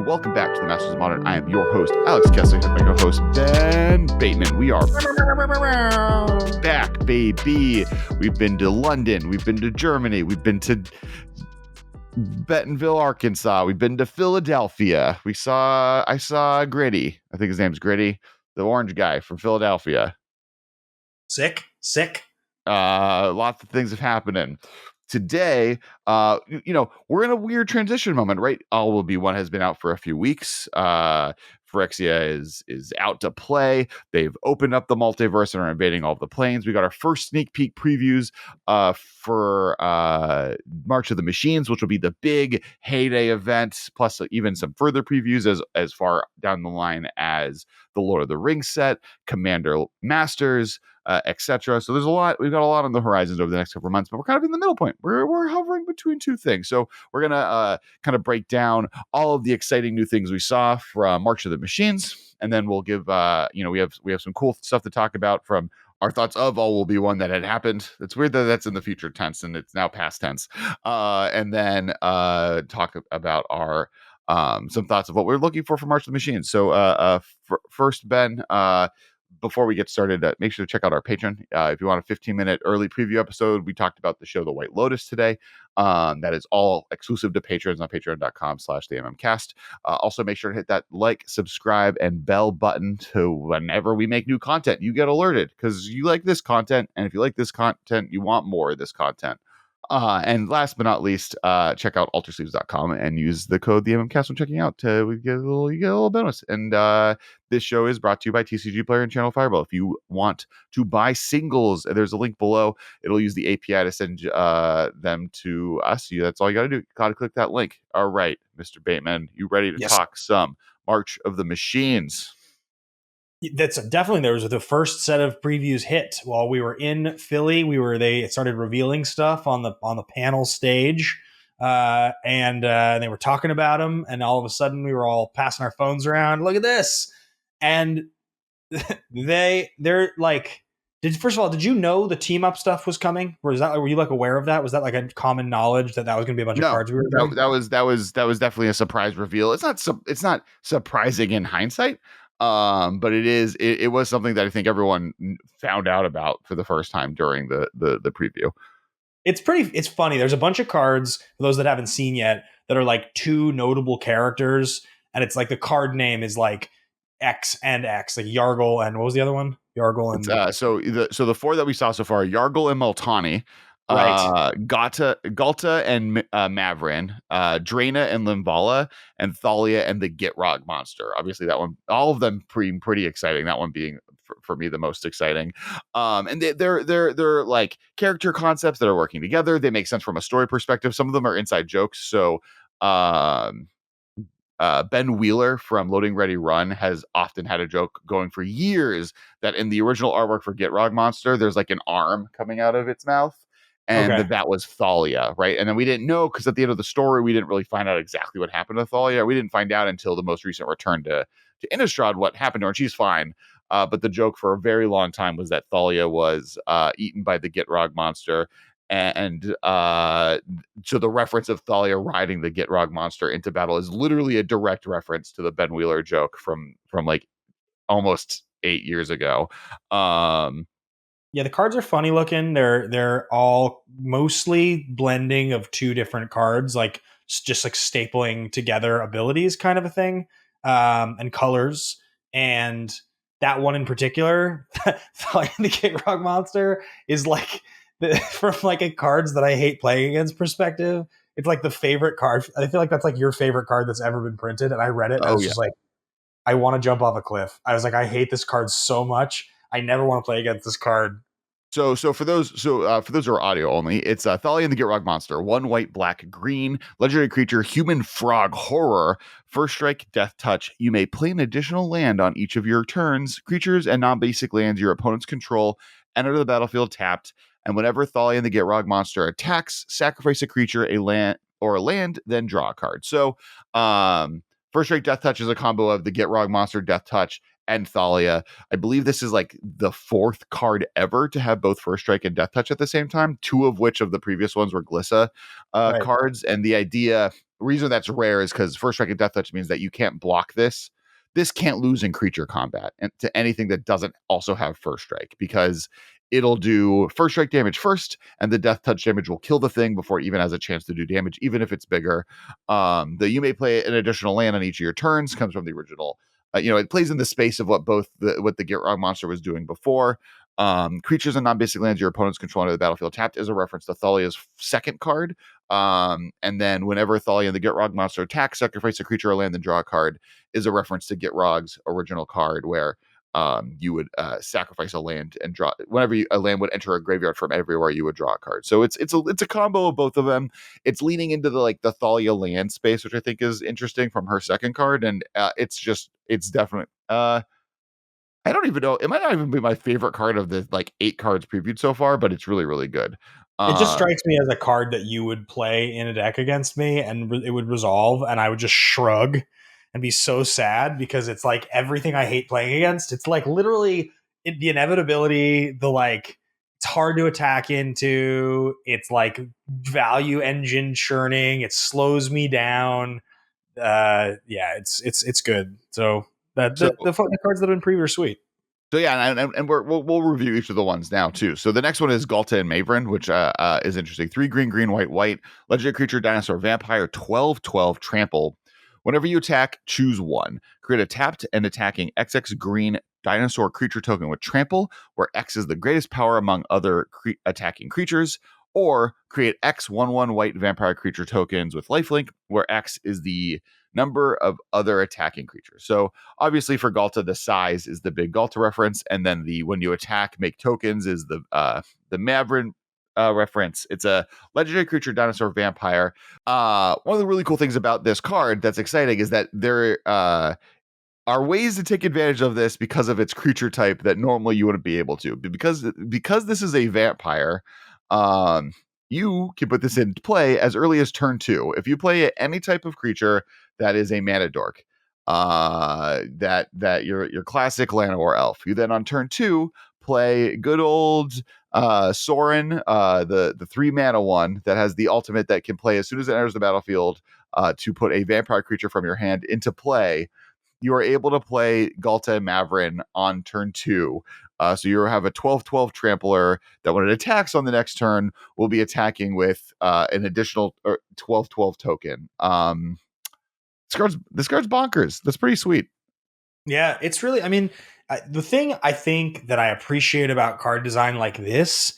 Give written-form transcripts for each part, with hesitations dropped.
welcome back to the Masters of Modern. I am your host, Alex Kess, and my co-host, Ben Bateman. We are back, baby. We've been to London, we've been to Germany, we've been to Bentonville, Arkansas, we've been to Philadelphia. I saw Gritty. I think his name's Gritty, the orange guy from Philadelphia. Sick. Lots of things have happening. Today, we're in a weird transition moment, right? All Will Be One has been out for a few weeks. Phyrexia is out to play. They've opened up the multiverse and are invading all of the planes. We got our first sneak peek previews for March of the Machines, which will be the big heyday event, plus even some further previews as far down the line as the Lord of the Rings set, Commander Masters, etc. So there's a lot. We've got a lot on the horizons over the next couple of months, but we're kind of in the middle point. We're hovering between two things. So we're gonna kind of break down all of the exciting new things we saw from March of the Machines, and then we'll give we have some cool stuff to talk about from our thoughts of All Will Be One that had happened. It's weird that that's in the future tense and it's now past tense. And then talk about our some thoughts of what we're looking for March of the Machines. So first, Ben, before we get started, make sure to check out our Patreon. If you want a 15-minute early preview episode, we talked about the show The White Lotus today. That is all exclusive to patrons on patreon.com/the MMcast. Also, make sure to hit that like, subscribe, and bell button to whenever we make new content. You get alerted because you like this content. And if you like this content, you want more of this content. And last but not least, check out altersleeves.com and use the code the MMcast when checking out. You get a little bonus. And this show is brought to you by TCG Player and Channel Fireball. If you want to buy singles, there's a link below. It'll use the API to send them to us. That's all you got to do. Got to click that link. All right, Mr. Bateman, you ready to talk some March of the Machines? That's definitely, there was the first set of previews hit while we were in Philly. They started revealing stuff on the panel stage, and they were talking about them, and all of a sudden we were all passing our phones around. Look at this, and they're like, first of all, did you know the team up stuff was coming? Were you like aware of that? Was that like a common knowledge that was going to be a bunch of cards? That was definitely a surprise reveal. It's not surprising in hindsight. But it was something that I think everyone found out about for the first time during the preview. It's funny. There's a bunch of cards for those that haven't seen yet that are like two notable characters, and it's like the card name is like X and X, like Yargle and what was the other one? Yargle and so the four that we saw so far: Yargle and Multani, right? Galta and Mavrin, Draina and Limvala, and Thalia and the Gitrog monster. Obviously, that one, all of them pretty exciting. That one being for me the most exciting. And they're like character concepts that are working together. They make sense from a story perspective. Some of them are inside jokes. So Ben Wheeler from Loading Ready Run has often had a joke going for years that in the original artwork for Gitrog monster, there's like an arm coming out of its mouth. And that was Thalia, right? And then we didn't know because at the end of the story, we didn't really find out exactly what happened to Thalia. We didn't find out until the most recent return to Innistrad what happened to her, and she's fine. But the joke for a very long time was that Thalia was eaten by the Gitrog monster. And so the reference of Thalia riding the Gitrog monster into battle is literally a direct reference to the Ben Wheeler joke from like almost 8 years ago. Yeah, the cards are funny looking. They're all mostly blending of two different cards, like just like stapling together abilities kind of a thing, and colors. And that one in particular, the Gitrog monster, is like from like a cards that I hate playing against perspective. It's like the favorite card. I feel like that's like your favorite card that's ever been printed. And I read it. And I was just like, I want to jump off a cliff. I was like, I hate this card so much. I never want to play against this card. So for those who are audio only, it's Thalia and the Gitrog monster. 1 white, black, green, legendary creature, human frog horror. First strike, death touch. You may play an additional land on each of your turns. Creatures and non-basic lands your opponents control enter the battlefield tapped. And whenever Thalia and the Gitrog monster attacks, sacrifice a creature, a land, then draw a card. So first strike, death touch is a combo of the Gitrog monster, death touch, and Thalia. I believe this is like the 4th card ever to have both First Strike and Death Touch at the same time, 2 of which of the previous ones were Glissa cards. And the idea reason that's rare is because first strike and death touch means that you can't block this. This can't lose in creature combat and to anything that doesn't also have first strike, because it'll do first strike damage first, and the death touch damage will kill the thing before it even has a chance to do damage, even if it's bigger. You may play an additional land on each of your turns comes from the original. It plays in the space of what the Gitrog monster was doing before. Creatures and non-basic lands your opponents control under the battlefield tapped is a reference to Thalia's second card. And then whenever Thalia and the Gitrog monster attack, sacrifice a creature or land and draw a card is a reference to Gitrog's original card, where you would sacrifice a land and draw. Whenever a land would enter a graveyard from everywhere, you would draw a card. So it's a combo of both of them. It's leaning into the Thalia land space, which I think is interesting from her second card, and it's definitely. I don't even know. It might not even be my favorite card of the 8 cards previewed so far, but it's really, really good. It just strikes me as a card that you would play in a deck against me, and it would resolve, and I would just shrug and be so sad, because it's like everything I hate playing against. It's like literally the inevitability, it's hard to attack into. It's like value engine churning. It slows me down. It's good. So the cards that have been previewed are sweet. So yeah, and we'll review each of the ones now too. So the next one is Galta and Mavrin, which is interesting. 3 green, green, white, white. Legendary creature, dinosaur, vampire, 12/12 trample. Whenever you attack, choose one. Create a tapped and attacking XX green dinosaur creature token with trample, where X is the greatest power among other attacking creatures. Or create X 1/1 white vampire creature tokens with lifelink, where X is the number of other attacking creatures. So obviously for Galta, the size is the big Galta reference, and then the when you attack, make tokens is the Mavrin reference. It's a legendary creature, dinosaur, vampire. One of the really cool things about this card that's exciting is that there are ways to take advantage of this because of its creature type that normally you wouldn't be able to. Because this is a vampire, you can put this into play as early as turn 2. If you play any type of creature that is a mana dork, that your classic Llanowar elf, you then on turn 2 play good old Sorin, the 3 mana one that has the ultimate that can play as soon as it enters the battlefield to put a vampire creature from your hand into play. You are able to play Galta and Mavrin on turn 2. So you have a 12/12 trampler that when it attacks on the next turn will be attacking with an additional 12/12 token. This card's bonkers. That's pretty sweet. Yeah, it's really, the thing I think that I appreciate about card design like this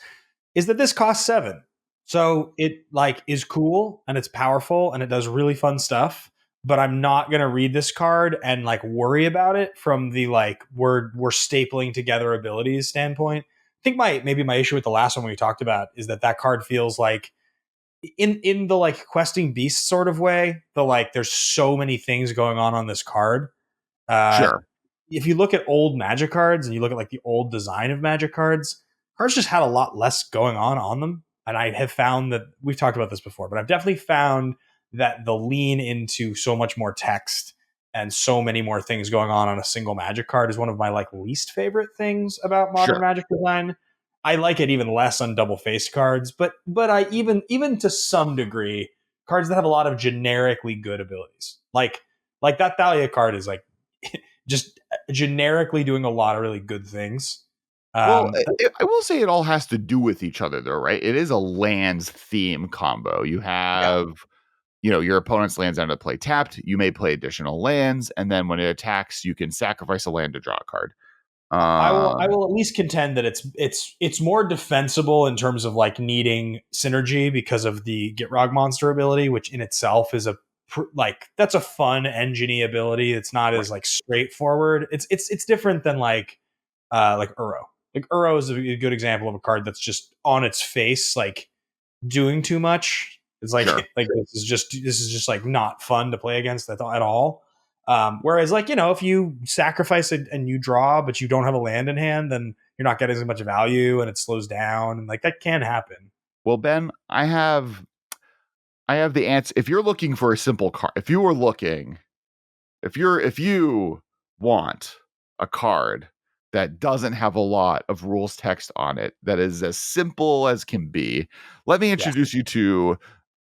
is that this costs 7. So it is cool and it's powerful and it does really fun stuff, but I'm not going to read this card and worry about it from the we're stapling together abilities standpoint. I think maybe my issue with the last one we talked about is that card feels like in the questing beast sort of way, there's so many things going on this card. Sure. If you look at old Magic cards and you look at the old design of Magic cards just had a lot less going on them. And I have found that we've talked about this before, but I've definitely found that the lean into so much more text and so many more things going on a single Magic card is one of my least favorite things about modern Magic design. I like it even less on double faced cards, but I even to some degree, cards that have a lot of generically good abilities, like that Thalia card is just generically doing a lot of really good things. Well, I will say it all has to do with each other, though, right? It is a lands theme combo. You have, your opponent's lands end up play tapped. You may play additional lands, and then when it attacks, you can sacrifice a land to draw a card. I will at least contend that it's more defensible in terms of needing synergy because of the Gitrog monster ability, which in itself is that's a fun engine-y ability. It's not as straightforward. It's different than Uro. Uro is a good example of a card that's just on its face doing too much. It's Sure. this is just not fun to play against at all. Whereas if you sacrifice it and you draw, but you don't have a land in hand, then you're not getting as much value and it slows down, and that can happen. Well, Ben, I have the answer. If you're looking for a simple card, if you want a card that doesn't have a lot of rules text on it, that is as simple as can be, let me introduce you to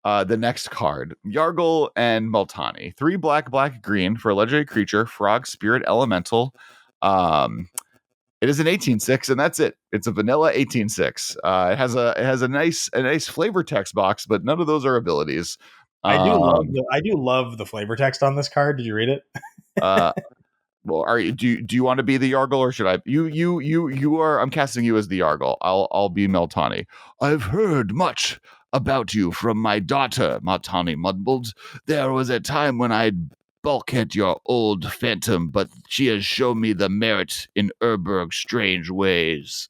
The next card, Yargle and Multani. 3 black, black, green for a legendary creature, frog, spirit, elemental. It is an 18/6, and that's it. It's a vanilla 18/6. It has a nice flavor text box, but none of those are abilities. I do love the flavor text on this card. Did you read it? uh, well, are you do you want to be the Yargle, or should I? You are. I'm casting you as the Yargle. I'll be Meltani. I've heard much about you from my daughter, Maltani mumbled. There was a time when I'd balk at your old phantom, but she has shown me the merit in Urberg's strange ways.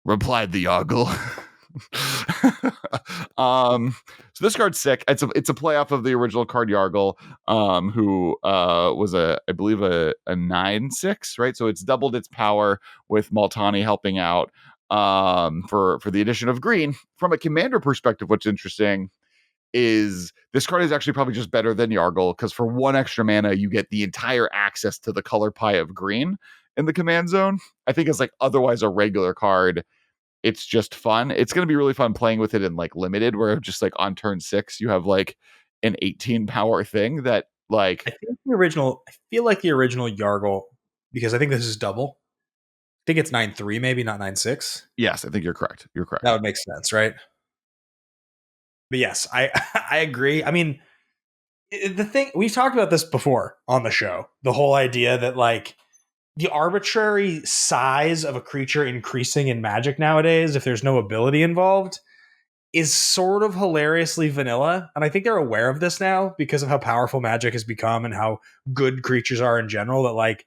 Replied the Yargle. So this card's sick. It's a play off of the original card Yargle, who was I believe a 9/6, right? So it's doubled its power with Multani helping out for the addition of green. From a commander perspective, what's interesting is this card is actually probably just better than Yargle, because for 1 extra mana, you get the entire access to the color pie of green in the command zone. I think it's like otherwise a regular card. It's just fun. It's going to be really fun playing with it in like limited, where just like on turn 6, you have like an 18 power thing that like. I feel like the original Yargle, because I think this is double. I think it's 9/3, maybe not 9/6. Yes, I think you're correct. You're correct. That would make sense, right? But yes, I I agree. I mean, the thing, we've talked about this before on the show. The whole idea that like the arbitrary size of a creature increasing in Magic nowadays, if there's no ability involved, is sort of hilariously vanilla. And I think they're aware of this now because of how powerful Magic has become and how good creatures are in general, that like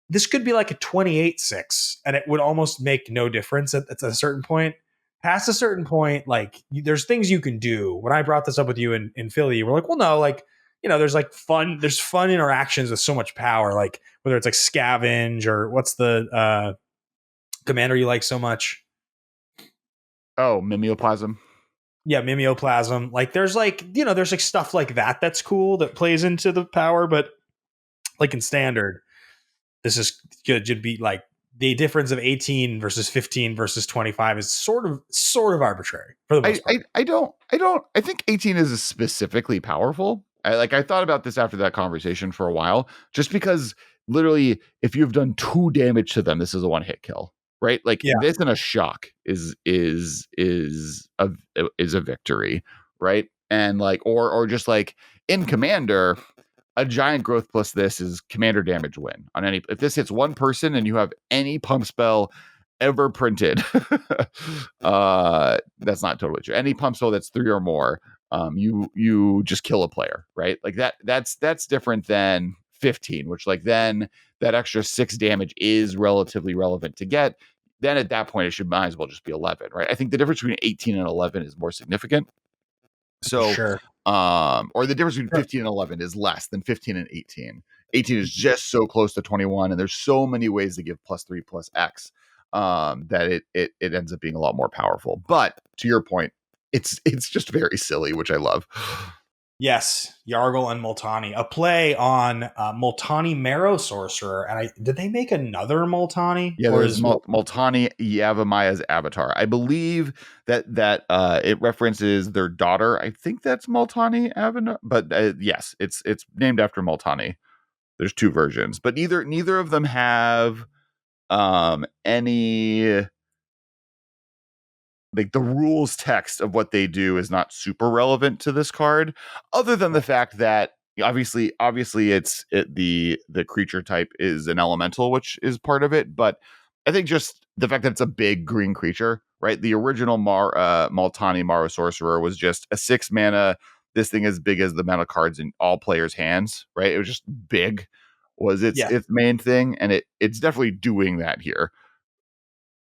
this could be like a 28/6 and it would almost make no difference at a certain point. Past a certain point, like there's things you can do. When I brought this up with you in Philly, you were like, well, no, like, there's like there's fun interactions with so much power, like whether it's like scavenge or what's the commander you like so much? Oh, Mimeoplasm. Yeah, Mimeoplasm. Like there's like, there's like stuff like that that's cool that plays into the power, but like in standard, this is good to be like the difference of 18 versus 15 versus 25 is sort of arbitrary for the most part. I think 18 is specifically powerful. I thought about this after that conversation for a while, just because literally if you've done 2 damage to them, this is a 1-hit kill, right? Like Yeah. this and a shock is a victory, right? And like or just like in Commander, a giant growth plus this is commander damage win on any. If this hits 1 person and you have any pump spell ever printed, that's not totally true. Any pump spell that's 3 or more, you just kill a player, right? Like that's different than 15, which like then that extra 6 damage is relatively relevant to get. Then at that point, might as well just be 11, right? I think the difference between 18 and 11 is more significant. So, sure. Or the difference between 15 and 11 is less than 15 and 18. 18 is just so close to 21, and there's so many ways to give +3 plus X that it ends up being a lot more powerful. But to your point, it's just very silly, which I love. Yes, Yargle and Multani, a play on Multani Marrow Sorcerer. And did they make another Multani? Yeah, there's Multani Yavamaya's avatar. I believe that it references their daughter. I think that's Multani Avana, but yes, it's named after Multani. There's 2 versions, but neither of them have any. Like the rules text of what they do is not super relevant to this card, other than the fact that obviously the creature type is an elemental, which is part of it. But I think just the fact that it's a big green creature, right? The original Multani Maro Sorcerer was just a 6 mana. This thing is big as the amount of cards in all players' hands, right? It was just big, was its main thing, and it's definitely doing that here.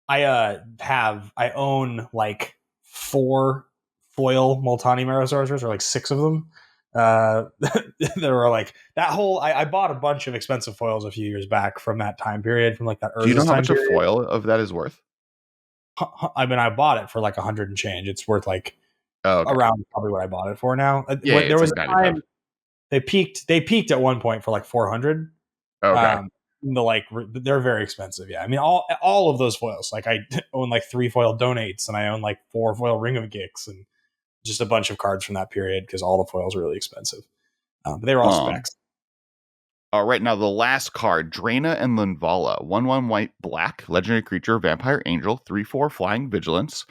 I own like 4 foil Multani Marrow Sorcerers, or like 6 of them. There were like that whole. I bought a bunch of expensive foils a few years back from that time period, from like that. Do you know how much a foil of that is worth? I mean, I bought it for like 100 and change. It's worth like around probably what I bought it for now. Yeah, there was like a time they peaked at one point for like 400. Okay. they're very expensive. Yeah, I mean all of those foils. Like I own like 3 foil donates, and I own like 4 foil Ring of Gicks, and just a bunch of cards from that period because all the foils are really expensive. But they were all Um, specs. all right, now the last card, Draina and Linvala, 1/1 white black, legendary creature, vampire angel, 3/4 flying vigilance.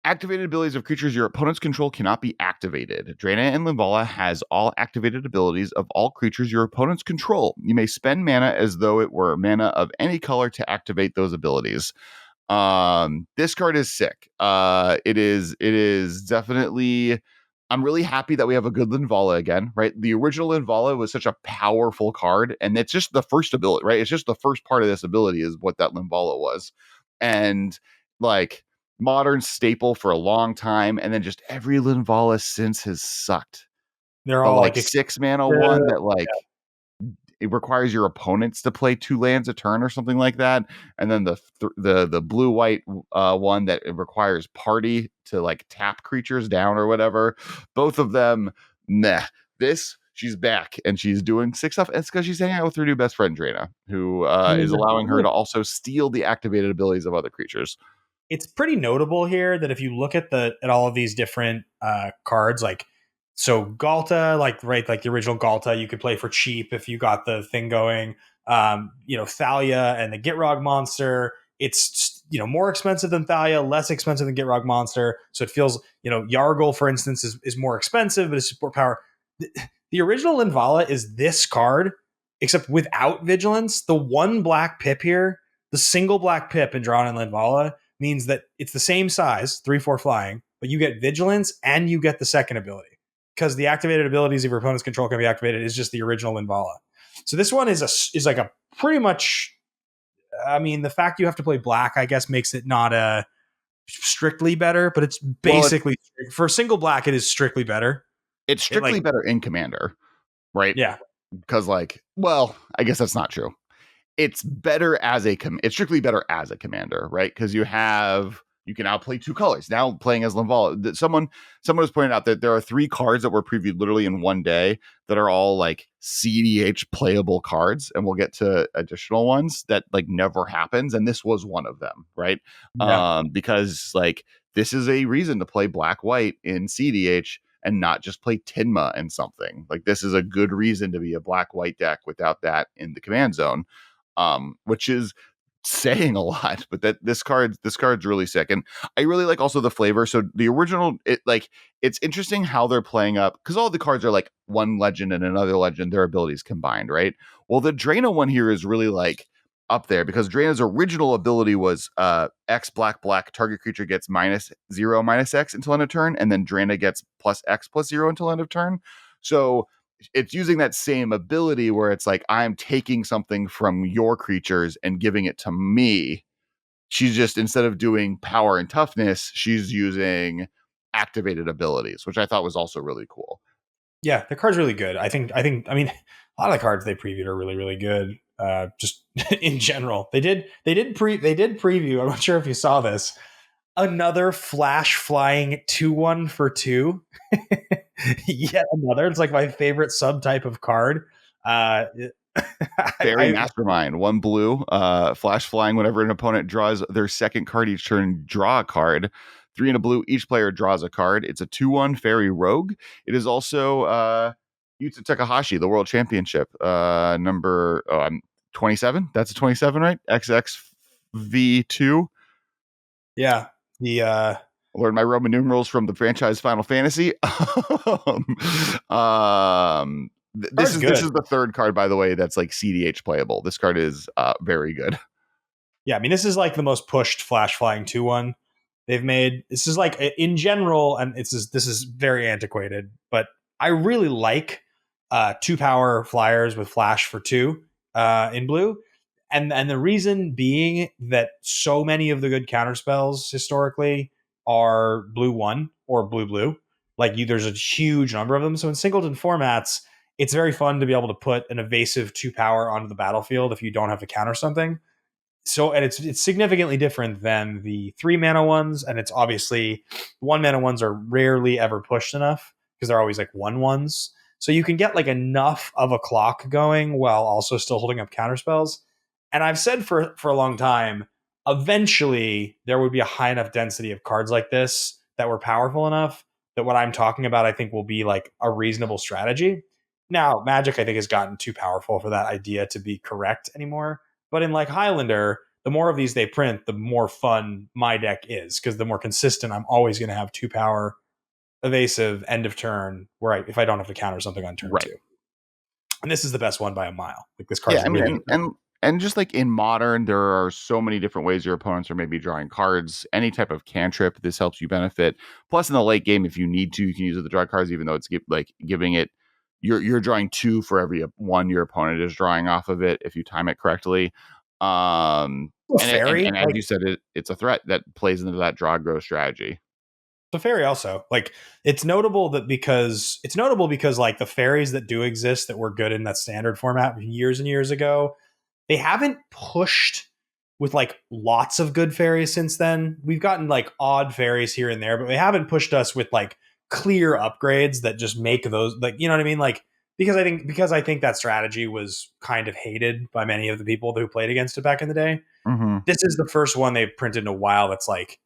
Activated abilities of creatures your opponents control cannot be activated. Draina and Linvala has all activated abilities of all creatures your opponents control. You may spend mana as though it were mana of any color to activate those abilities. This card is sick. It is definitely. I'm really happy that we have a good Linvala again, right? The original Linvala was such a powerful card, and it's just the first ability, right? It's just the first part of this ability is what that Linvala was. And like modern staple for a long time, and then just every Linvala since has sucked. They're The all like like 6 mana one that like it requires your opponents to play 2 lands a turn or something like that, and then the blue white one that it requires party to like tap creatures down or whatever. Both of them, meh. This she's back and she's doing sick stuff. It's because she's hanging out with her new best friend Draina, who I mean, is allowing her to also steal the activated abilities of other creatures. it's pretty notable here that if you look at all of these different cards, like so Galta, like the original Galta, you could play for cheap if you got the thing going. Thalia and the Gitrog monster, it's more expensive than Thalia, less expensive than Gitrog monster. So it feels Yargle, for instance, is more expensive, but it's support power. The original Linvala is this card, except without vigilance. The one black pip here, the single black pip in Drawn and Linvala means that it's the same size, 3/4 flying, but you get vigilance and you get the second ability because the activated abilities of your opponent's control can be activated is just the original Linvala. So this one is like a pretty much. I mean, the fact you have to play black, I guess, makes it not a strictly better, but it's basically for single black, it is strictly better. It's strictly better in Commander, right? Yeah, Because I guess that's not true. It's better as it's strictly better as a commander, right? Because you can now play 2 colors. Now playing as Linvala, someone was pointing out that there are 3 cards that were previewed literally in one day that are all like CDH playable cards, and we'll get to additional ones that like never happens, and this was one of them, right? yeah. Because like this is a reason to play black white in CDH and not just play Tinma and something. Like this is a good reason to be a black white deck without that in the command zone. Which is saying a lot, but that this card's really sick, and I really like also the flavor. So the original, it's interesting how they're playing up because all the cards are like one legend and another legend, their abilities combined, right? Well, the Draina one here is really like up there because Draina's original ability was X black black target creature gets -0/-X until end of turn, and then Draina gets +X+0 until end of turn. So it's using that same ability where it's like I'm taking something from your creatures and giving it to me. She's just, instead of doing power and toughness, she's using activated abilities, which I thought was also really cool. Yeah, the card's really good. I mean, a lot of the cards they previewed are really, really good. Just in general, they did preview. I'm not sure if you saw this. Another flash flying 2/1 for 2. Yet another. It's like my favorite subtype of card. Uh, Fairy Mastermind, 1 blue, flash flying whenever an opponent draws their second card each turn, draw a card. 3 and a blue, each player draws a card. It's a 2/1 fairy rogue. It is also Yuta Takahashi, the world championship, number 27. That's a 27, right? XXV2. Yeah, the Learned my Roman numerals from the franchise Final Fantasy. This is the third card, by the way, that's like CDH playable. This card is very good. Yeah, I mean, this is like the most pushed flash flying 2/1 they've made. This is like in general, and this is very antiquated, but I really like 2 power flyers with flash for 2 in blue. And the reason being that so many of the good counterspells historically are blue 1 or blue blue. Like there's a huge number of them. So in singleton formats, it's very fun to be able to put an evasive 2 power onto the battlefield if you don't have to counter something. So, and it's significantly different than the 3 mana ones, and it's obviously 1 mana ones are rarely ever pushed enough because they're always like 1/1s. So you can get like enough of a clock going while also still holding up counter spells. And I've said for a long time, eventually there would be a high enough density of cards like this that were powerful enough that what I'm talking about, I think, will be like a reasonable strategy. Now, Magic, I think, has gotten too powerful for that idea to be correct anymore. But in like Highlander, the more of these they print, the more fun my deck is because the more consistent I'm always going to have 2 power evasive end of turn where if I don't have to counter something on turn Right. 2. And this is the best one by a mile. Like this Yeah, card's I mean, really good. and just like in Modern, there are so many different ways your opponents are maybe drawing cards. Any type of cantrip, this helps you benefit. Plus, in the late game, if you need to, you can use it to draw cards, even though it's like giving it. You're drawing 2 for every one your opponent is drawing off of it if you time it correctly. Fairy, And as you said, it's a threat that plays into that draw grow strategy. the fairy also like it's notable because like the fairies that do exist that were good in that standard format years and years ago, they haven't pushed with like lots of good fairies since then. We've gotten like odd fairies here and there, but they haven't pushed us with like clear upgrades that just make those like you know what I mean like because I think that strategy was kind of hated by many of the people who played against it back in the day. Mm-hmm. This is the first one they've printed in a while that's like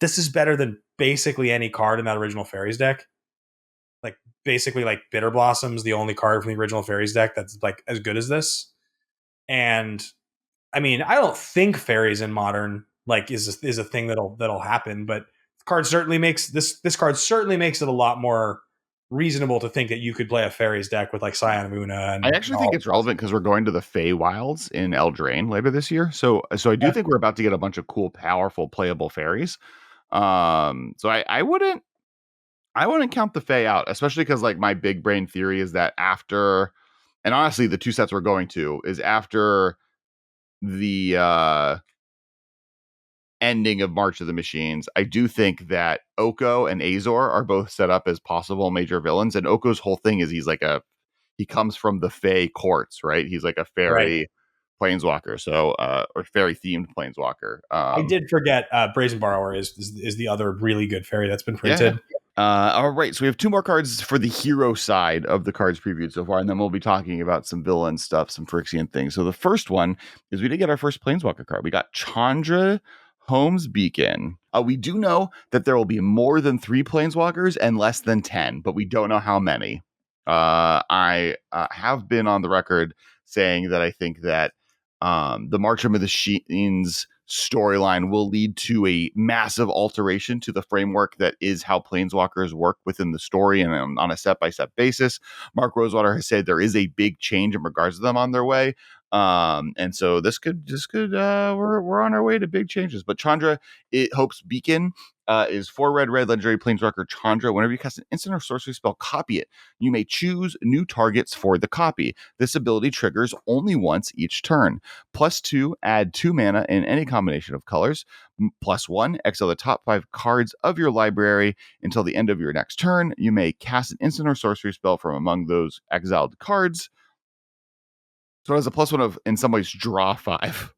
this is better than basically any card in that original fairies deck. Like basically like Bitter Blossom's the only card from the original fairies deck that's like as good as this. And I mean, I don't think fairies in modern like is a thing that'll happen, but this card certainly makes it a lot more reasonable to think that you could play a fairies deck with like Scion of Una I and actually think all. it's relevant because we're going to the Fey Wilds in Eldraine later this year. So I do think we're about to get a bunch of cool, powerful, playable fairies. So I wouldn't count the Fey out, especially because like my big brain theory is that after, and honestly, the 2 sets we're going to is after the ending of March of the Machines. I do think that Oko and Azor are both set up as possible major villains, and Oko's whole thing is he comes from the Fey courts, right? He's like a Right. fairy planeswalker, so or fairy themed planeswalker. I did forget Brazen Borrower is the other really good fairy that's been Yeah. printed. All right, so we have 2 more cards for the hero side of the cards previewed so far, and then we'll be talking about some villain stuff, some Phyrexian things. So the first one is we did get our first Planeswalker card. We got Chandra Holmes Beacon. We do know that there will be more than 3 Planeswalkers and less than 10, but we don't know how many. I have been on the record saying that I think that the March of the Machines storyline will lead to a massive alteration to the framework that is how planeswalkers work within the story and on a step-by-step basis. Mark Rosewater has said there is a big change in regards to them on their way. And so this could we're on our way to big changes. But Chandra, it hopes Beacon is 4 red legendary planeswalker Chandra. Whenever you cast an instant or sorcery spell, copy it. You may choose new targets for the copy. This ability triggers only once each turn. +2, add 2 mana in any combination of colors. +1, exile the top 5 cards of your library until the end of your next turn. You may cast an instant or sorcery spell from among those exiled cards. So it has a +1 of, in some ways, draw 5. But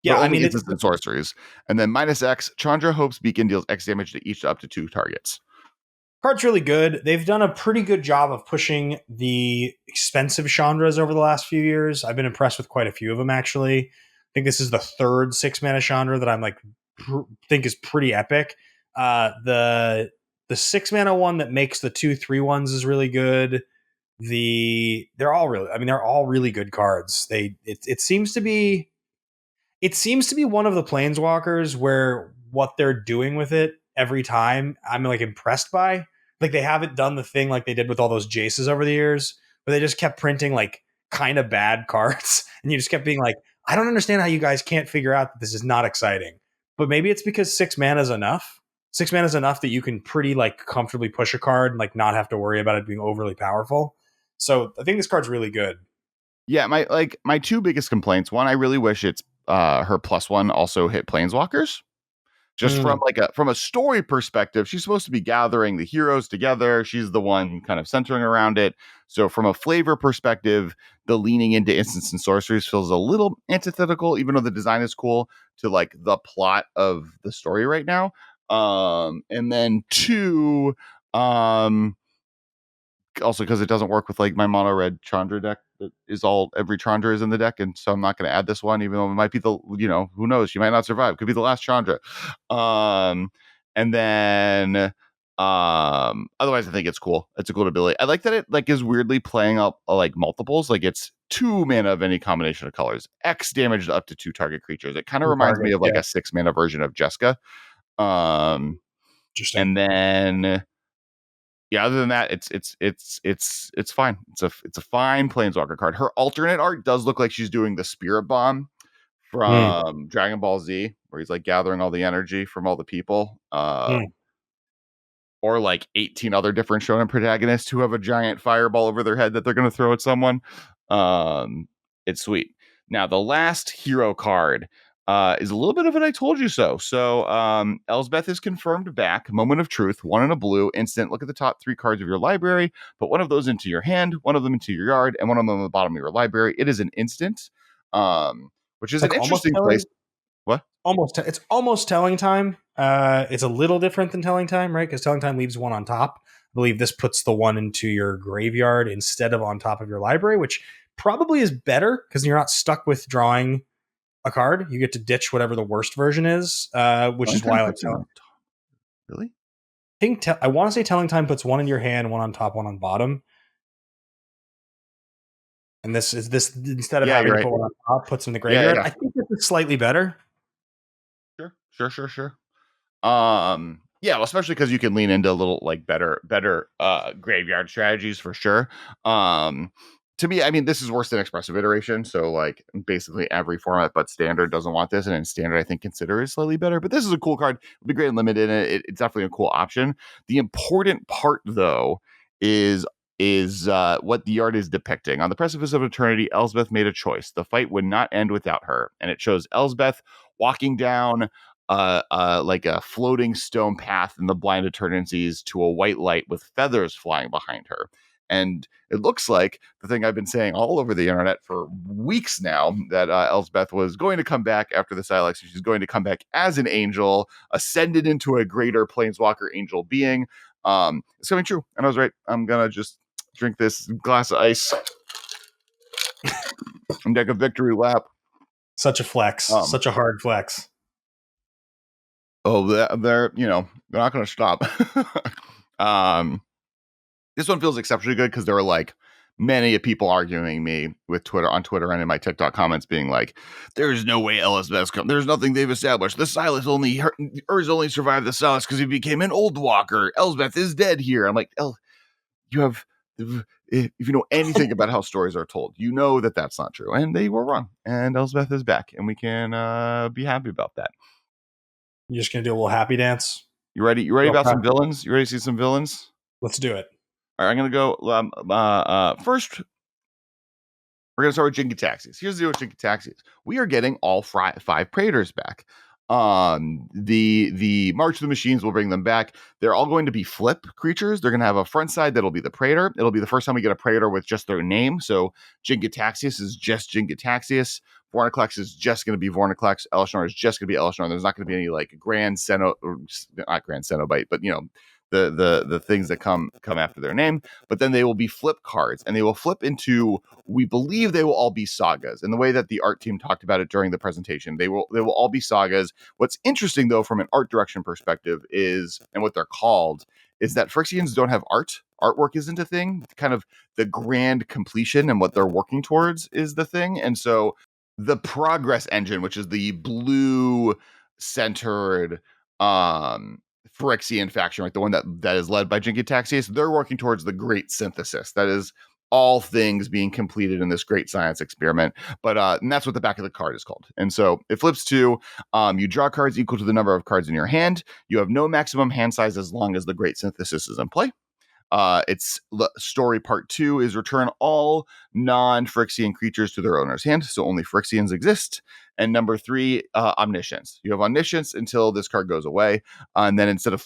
Yeah, I only mean it's instants and sorceries. And then -X, Chandra hopes Beacon deals X damage to each up to 2 targets. card's really good. They've done a pretty good job of pushing the expensive Chandras over the last few years. I've been impressed with quite a few of them actually. I think this is the third 6 mana Chandra that I'm like think is pretty epic. The 6 mana one that makes the 2/3 is really good. They're all really good cards. It seems to be one of the planeswalkers where what they're doing with it every time I'm like impressed by. Like they haven't done the thing like they did with all those Jaces over the years, where they just kept printing like kind of bad cards, and you just kept being like, I don't understand how you guys can't figure out that this is not exciting. But maybe it's because 6 mana is enough. 6 mana is enough that you can pretty like comfortably push a card and like not have to worry about it being overly powerful. So I think this card's really good. Yeah, my 2 biggest complaints. One, I really wish it's her +1 also hit planeswalkers. Just Mm. from a story perspective, she's supposed to be gathering the heroes together. She's the one kind of centering around it. So from a flavor perspective, the leaning into instants and sorceries feels a little antithetical, even though the design is cool, to like the plot of the story right now. And then 2, also because it doesn't work with like my mono red Chandra deck that is all every Chandra is in the deck, and so I'm not going to add this one, even though it might be the who knows, she might not survive, could be the last Chandra. And then otherwise I think it's cool. It's a cool ability. I like that it like is weirdly playing up like multiples, like it's 2 mana of any combination of colors, X damage to up to 2 target creatures. It kind of reminds me of like a 6 mana version of Jessica. Interesting. And then yeah, other than that, it's fine. It's a fine Planeswalker card. Her alternate art does look like she's doing the Spirit Bomb from Dragon Ball Z, where he's like gathering all the energy from all the people. Or like 18 other different shonen protagonists who have a giant fireball over their head that they're going to throw at someone. It's sweet. Now, the last hero card is a little bit of an I told you so. So, Elsbeth is confirmed back. Moment of Truth, 1 in a blue, instant. Look at the top 3 cards of your library. Put one of those into your hand, one of them into your yard, and one of them on the bottom of your library. It is an instant, which is like an interesting place. What? It's almost Telling Time. It's a little different than Telling Time, right? Because Telling Time leaves 1 on top. I believe this puts the 1 into your graveyard instead of on top of your library, which probably is better because you're not stuck with drawing a card. You get to ditch whatever the worst version is, which is why I like Telling. Really? I want to say Telling Time puts 1 in your hand, 1 on top, 1 on bottom. And this instead of having to put 1 on top, puts in the graveyard. Yeah. I think this is slightly better. Sure. Yeah, well, especially because you can lean into a little like better graveyard strategies for sure. To me, I mean, this is worse than expressive iteration. So like basically every format but standard doesn't want this, and in standard, I think consider is slightly better. But this is a cool card. It'll be great and limited. It's definitely a cool option. The important part though is what the art is depicting. On the precipice of eternity, Elsbeth made a choice. The fight would not end without her, and it shows Elsbeth walking down like a floating stone path in the blind eternities to a white light with feathers flying behind her. And it looks like the thing I've been saying all over the internet for weeks now, that Elsbeth was going to come back after the Silex. She's going to come back as an angel, ascended into a greater planeswalker angel being. It's coming true. And I was right. I'm going to just drink this glass of ice and take a victory lap. Such a flex. Such a hard flex. Oh, they're not going to stop. This one feels exceptionally good because there were like many people arguing me with on Twitter and in my TikTok comments being like, there's no way Elsbeth's come. There's nothing they've established. The Silas Urz only survived the Silas because he became an old walker. Elsbeth is dead here. I'm like, you have, if you know anything about how stories are told, you know that that's not true. And they were wrong. And Elsbeth is back, and we can be happy about that. You're just going to do a little happy dance? You ready? You ready about some villains? You ready to see some villains? Let's do it. All right, I'm going to go first. We're going to start with Jinky Taxis. Here's the deal with Jinky Taxis. We are getting all 5 Praetors back. The March of the Machines will bring them back. They're all going to be flip creatures. They're going to have a front side that'll be the Praetor. It'll be the first time we get a Praetor with just their name. So Jin-Gitaxias is just Jin-Gitaxias. Vornaclex is just going to be Vornaclex. Elishnar is just going to be Elishnar. There's not going to be any like Grand not Grand Cenobite, but the things that come after their name. But then they will be flip cards, and they will flip into, we believe they will all be sagas. And the way that the art team talked about it during the presentation, they will all be sagas. What's interesting though, from an art direction perspective, is, and what they're called, is that Phyrexians don't have art. Artwork isn't a thing. Kind of the grand completion and what they're working towards is the thing. And so the progress engine, which is the blue centered Phyrexian faction, right? The one that is led by Jin-Gitaxias, they're working towards the great synthesis. That is all things being completed in this great science experiment. But and that's what the back of the card is called. And so it flips to you draw cards equal to the number of cards in your hand. You have no maximum hand size as long as the great synthesis is in play. Its story part 2 is return all non-Phyrexian creatures to their owner's hand, so only Phyrexians exist. And number 3, omniscience. You have omniscience until this card goes away, and then instead of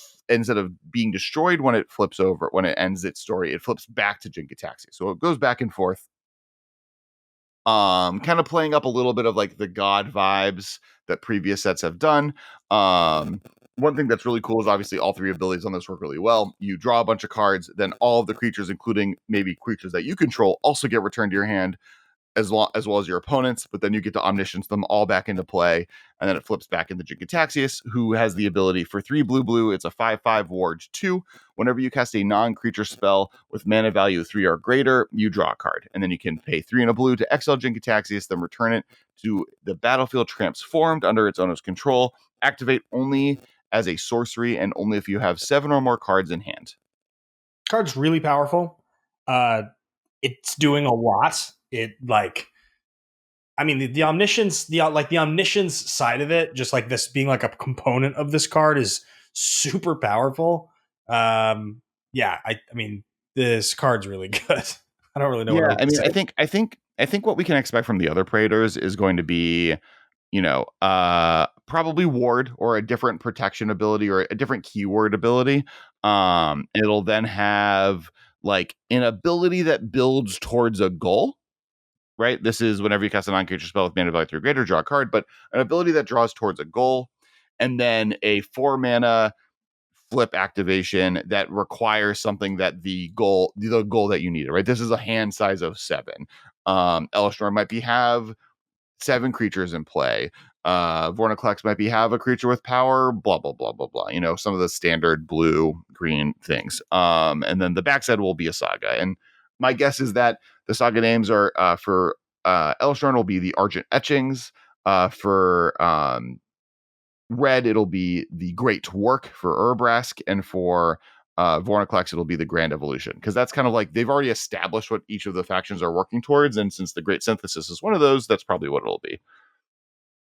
being destroyed when it flips over, when it ends its story, it flips back to Jin-Gitaxias. So it goes back and forth, kind of playing up a little bit of like the god vibes that previous sets have done. one thing that's really cool is obviously all three abilities on this work really well. You draw a bunch of cards, then all of the creatures, including maybe creatures that you control, also get returned to your hand as well as your opponents, but then you get to omniscience them all back into play, and then it flips back into Jin-Gitaxias, who has the ability for 3 blue. It's a 5/5 ward 2. Whenever you cast a non-creature spell with mana value 3 or greater, you draw a card, and then you can pay 3 and a blue to exile Jin-Gitaxias, then return it to the battlefield transformed under its owner's control. Activate only as a sorcery, and only if you have 7 or more cards in hand. Card's really powerful. It's doing a lot. It the omniscience, the omniscience side of it, just like this being like a component of this card is super powerful. This card's really good. I don't really know what else to say. I think what we can expect from the other Praetors is going to be, probably ward or a different protection ability or a different keyword ability. It'll then have like an ability that builds towards a goal. Right? This is whenever you cast a non-creature spell with mana value 3 or greater, draw a card, but an ability that draws towards a goal, and then a 4 mana flip activation that requires something that the goal that you needed, right? This is a hand size of 7. Elishnorn might have 7 creatures in play. Vornaclex might have a creature with power, blah, blah, blah, blah, blah. Some of the standard blue, green things. And then the backside will be a saga. And my guess is that the saga names are for Elishnorn will be the Argent Etchings. For red, it'll be the Great Work for Urbrask. And for Vornaclex, it'll be the Grand Evolution. Because that's kind of like they've already established what each of the factions are working towards. And since the Great Synthesis is one of those, that's probably what it'll be.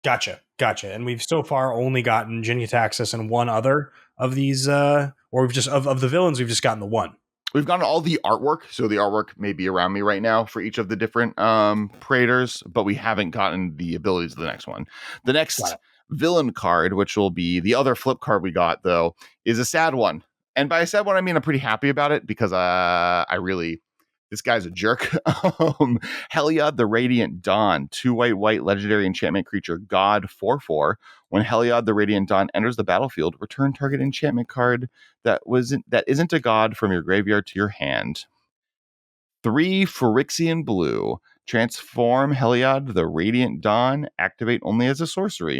Gotcha. And we've so far only gotten Jin-Gitaxias and one other of these, or we've just of the villains, we've just gotten the one. We've gotten all the artwork, so the artwork may be around me right now for each of the different Praetors, but we haven't gotten the abilities of the next one. The next villain card, which will be the other flip card we got, though, is a sad one. And by a sad one, I mean I'm pretty happy about it because this guy's a jerk. Heliod the Radiant Dawn, 2 white legendary enchantment creature, God 4/4. When Heliod the Radiant Dawn enters the battlefield, return target enchantment card that isn't a god from your graveyard to your hand. 3 Phyrexian blue. Transform Heliod the Radiant Dawn. Activate only as a sorcery.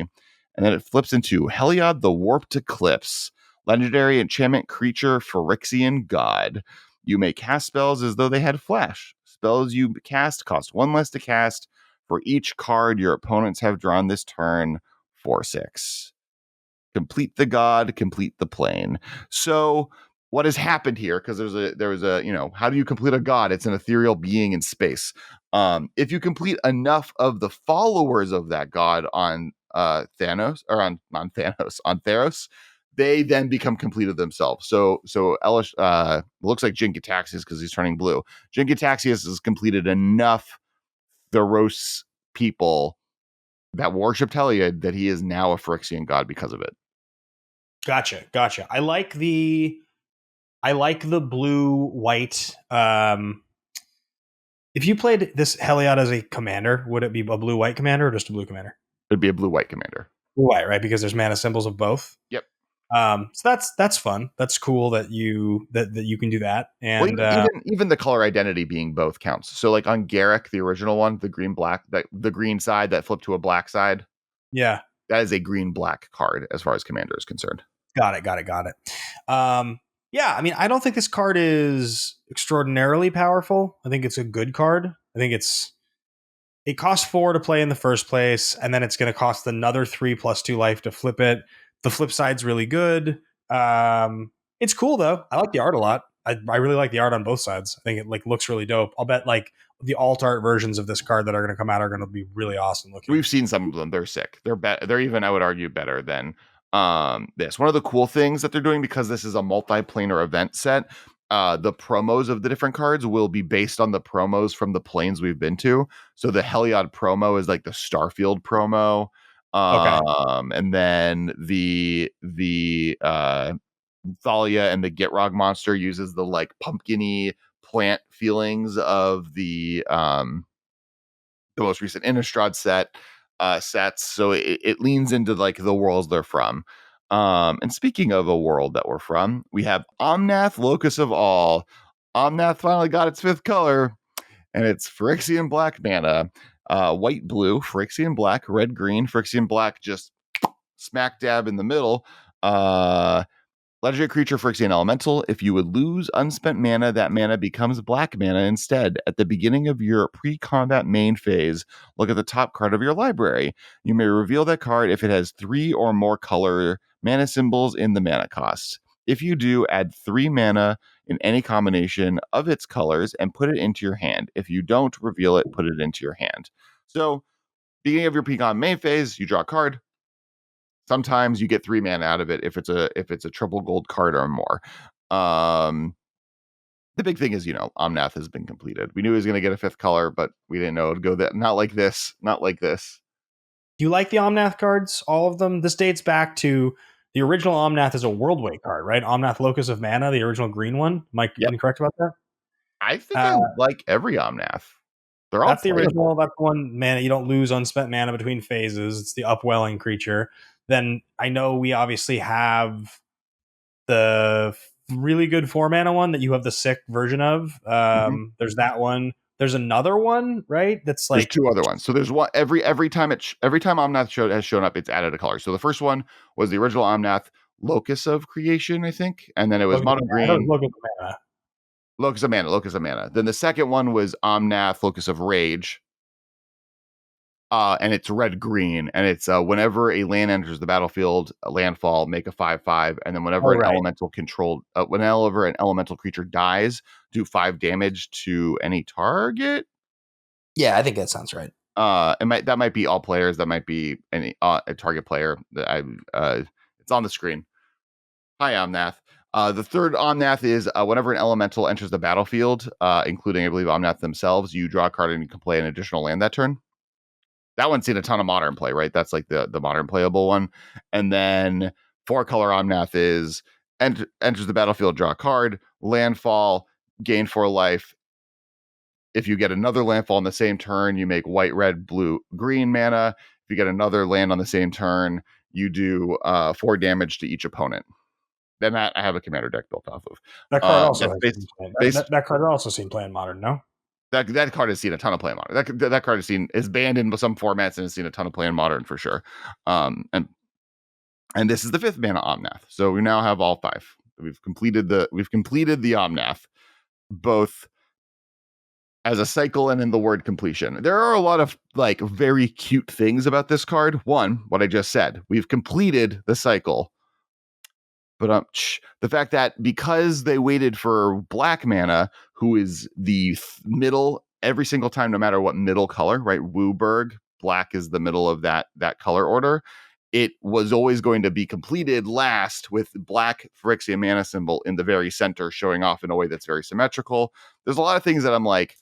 And then it flips into Heliod the Warped Eclipse. Legendary enchantment creature, Phyrexian god. You may cast spells as though they had flash. Spells you cast cost 1 less to cast for each card your opponents have drawn this turn. 4/6. Complete the god, complete the plane. So what has happened here? Because there was a how do you complete a god? It's an ethereal being in space. If you complete enough of the followers of that god on Theros, they then become completed themselves. So Elish looks like Jin-Gitaxias because he's turning blue. Jin-Gitaxias has completed enough Theros people that worshipped Heliod that he is now a Phyrexian god because of it. Gotcha. I like the blue white. If you played this Heliod as a commander, would it be a blue white commander or just a blue commander? It'd be a blue white commander. Blue white, right? Because there's mana symbols of both. Yep. So that's fun. That's cool that you can do that. And even the color identity being both counts. So like on Garrick, the original one, the green black, the green side that flipped to a black side. Yeah, that is a green black card as far as commander is concerned. Got it. Yeah, I mean, I don't think this card is extraordinarily powerful. I think it's a good card. I think it costs 4 to play in the first place, and then it's going to cost another 3 + 2 life to flip it. The flip side's really good. It's cool though. I like the art a lot. I really like the art on both sides. I think it looks really dope. I'll bet the alt art versions of this card that are going to come out are going to be really awesome looking. We've seen some of them. They're sick. They're even, I would argue, better than this. One of the cool things that they're doing, because this is a multi-planar event set, the promos of the different cards will be based on the promos from the planes we've been to. So the Heliod promo is like the Starfield promo. And then the Thalia and the Gitrog monster uses the like pumpkin-y plant feelings of the most recent Innistrad sets. So it leans into like the worlds they're from. And speaking of a world that we're from, we have Omnath, Locus of All. Omnath finally got its 5th color, and it's Phyrexian Black mana. White, blue, Phyrexian Black, red, green, Phyrexian Black just smack dab in the middle. Legendary creature, Phyrexian Elemental. If you would lose unspent mana, that mana becomes black mana instead. At the beginning of your pre-combat main phase, look at the top card of your library. You may reveal that card if it has 3 or more color mana symbols in the mana cost. If you do, add 3 mana in any combination of its colors and put it into your hand. If you don't reveal it, put it into your hand. So, beginning of your pre-con main phase, you draw a card. Sometimes you get 3 mana out of it if it's a triple gold card or more. The big thing is, Omnath has been completed. We knew he was going to get a 5th color, but we didn't know it would go that. Not like this. Not like this. Do you like the Omnath cards? All of them? This dates back to the original Omnath is a World Weight card, right? Omnath Locus of Mana, the original green one. Mike, Yep. incorrect about that? I think I like every Omnath. They're all That's the playable. original. That's the one mana. You don't lose unspent mana between phases. It's the upwelling creature. Then I know we obviously have the really good 4 mana one that you have the sick version of. There's that one. There's another one, right? That's like there's 2 other ones. So there's one every time Omnath has shown up, it's added a color. So the first one was the original Omnath Locus of Creation, I think, and then it was Mono Green. Locus of Mana. Then the second one was Omnath Locus of Rage. And it's red-green, and it's whenever a land enters the battlefield, a landfall, make a 5/5, and then whenever whenever an elemental creature dies, do 5 damage to any target. Yeah, I think that sounds right. That might be all players. That might be any a target player. It's on the screen. Hi, Omnath. The third Omnath is whenever an elemental enters the battlefield, including, I believe, Omnath themselves, you draw a card and you can play an additional land that turn. That one's seen a ton of modern play, right? That's like the modern playable one. And then 4-color Omnath is enters the battlefield, draw a card, landfall, gain 4 life. If you get another landfall on the same turn, you make white, red, blue, green mana. If you get another land on the same turn, you do 4 damage to each opponent. Then that I have a commander deck built off of. That card also that card also seen play in Modern, no? That card has seen a ton of play in Modern. That card is banned in some formats and has seen a ton of play in Modern for sure. And this is the 5th mana Omnath. So we now have all 5. We've completed the Omnath, both as a cycle and in the word completion. There are a lot of like very cute things about this card. One, what I just said, we've completed the cycle. But the fact that because they waited for black mana, who is the middle every single time, no matter what middle color, right? Wooburg, black is the middle of that color order. It was always going to be completed last with black Phyrexian mana symbol in the very center, showing off in a way that's very symmetrical. There's a lot of things that I'm like,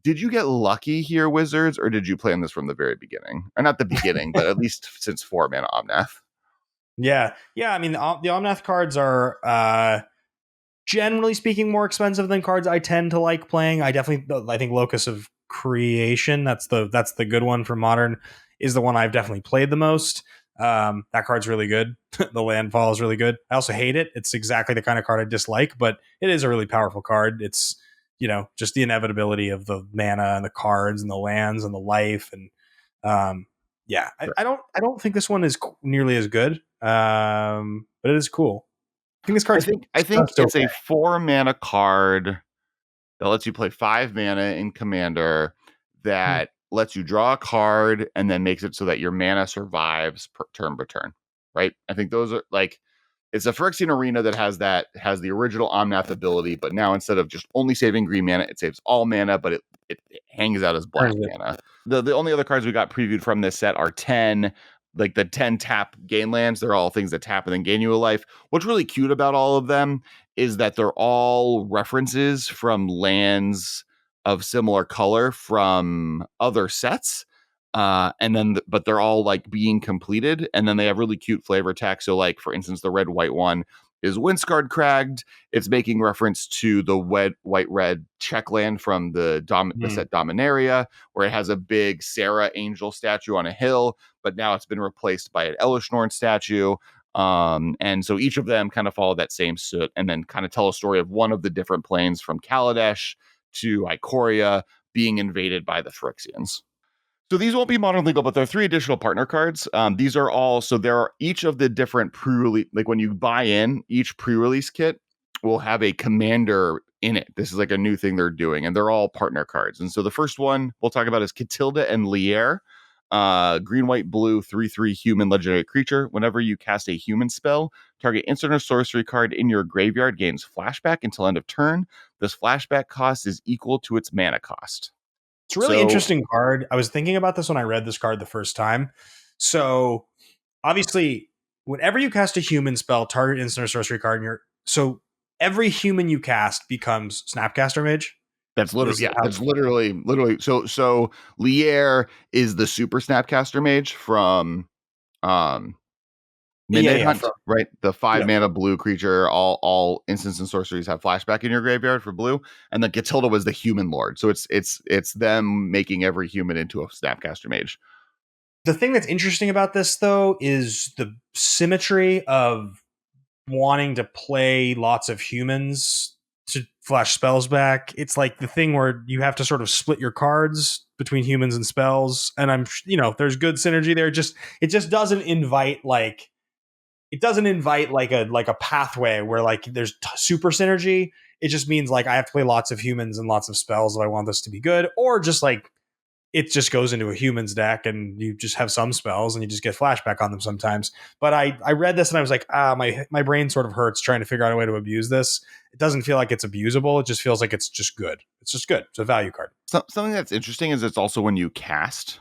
did you get lucky here, Wizards, or did you plan this from the very beginning? Or not the beginning, but at least since 4 mana Omnath. Yeah. I mean, the Omnath cards are generally speaking more expensive than cards I tend to like playing. I think Locus of Creation, that's the good one for Modern, is the one I've definitely played the most. That card's really good. The landfall is really good. I also hate it. It's exactly the kind of card I dislike, but it is a really powerful card. It's just the inevitability of the mana and the cards and the lands and the life and I don't think this one is nearly as good, but it is cool. I think this card. I think it's a 4 mana card that lets you play 5 mana in Commander that lets you draw a card and then makes it so that your mana survives turn per turn. Right? I think those are like, it's a Phyrexian Arena that has the original Omnath ability, but now instead of just only saving green mana, it saves all mana, but it hangs out as black mana. The only other cards we got previewed from this set are 10, like the 10 tap gain lands. They're all things that tap and then gain you a life. What's really cute about all of them is that they're all references from lands of similar color from other sets. But they're all like being completed, and then they have really cute flavor text. So like, for instance, the red-white one is Windscarred Cragged. It's making reference to the white-red check land from the set Dominaria, where it has a big Sarah angel statue on a hill, but now it's been replaced by an Elishnorn statue. And so each of them kind of follow that same suit and then kind of tell a story of one of the different planes from Kaladesh to Ikoria being invaded by the Phyrexians. So these won't be modern legal, but there are 3 additional partner cards. These are all, so there are each of the different pre-release, like when you buy in, each pre-release kit will have a commander in it. This is like a new thing they're doing, and they're all partner cards. And so the first one we'll talk about is Catilda and Lier. Green, white, blue, 3/3 human legendary creature. Whenever you cast a human spell, target instant or sorcery card in your graveyard gains flashback until end of turn. This flashback cost is equal to its mana cost. It's a really interesting card. I was thinking about this when I read this card the first time. So obviously, whenever you cast a human spell, target instant or sorcery card in your, so every human you cast becomes Snapcaster Mage. That's literally, yeah, that's literally. So Lier is the super Snapcaster Mage from Midnight Hunt, right? The 5 mana blue creature. All instants and sorceries have flashback in your graveyard for blue, and then Catilda was the human lord. So it's them making every human into a Snapcaster Mage. The thing that's interesting about this, though, is the symmetry of wanting to play lots of humans to flash spells back. It's like the thing where you have to sort of split your cards between humans and spells, and there's good synergy there. It just doesn't invite like a pathway where like there's super synergy. It just means like I have to play lots of humans and lots of spells if I want this to be good, or just like it just goes into a humans deck and you just have some spells and you just get flashback on them sometimes. But I read this and I was like, my brain sort of hurts trying to figure out a way to abuse this. It doesn't feel like it's abusable. It just feels like it's just good. It's just good. It's a value card. Something that's interesting is it's also when you cast,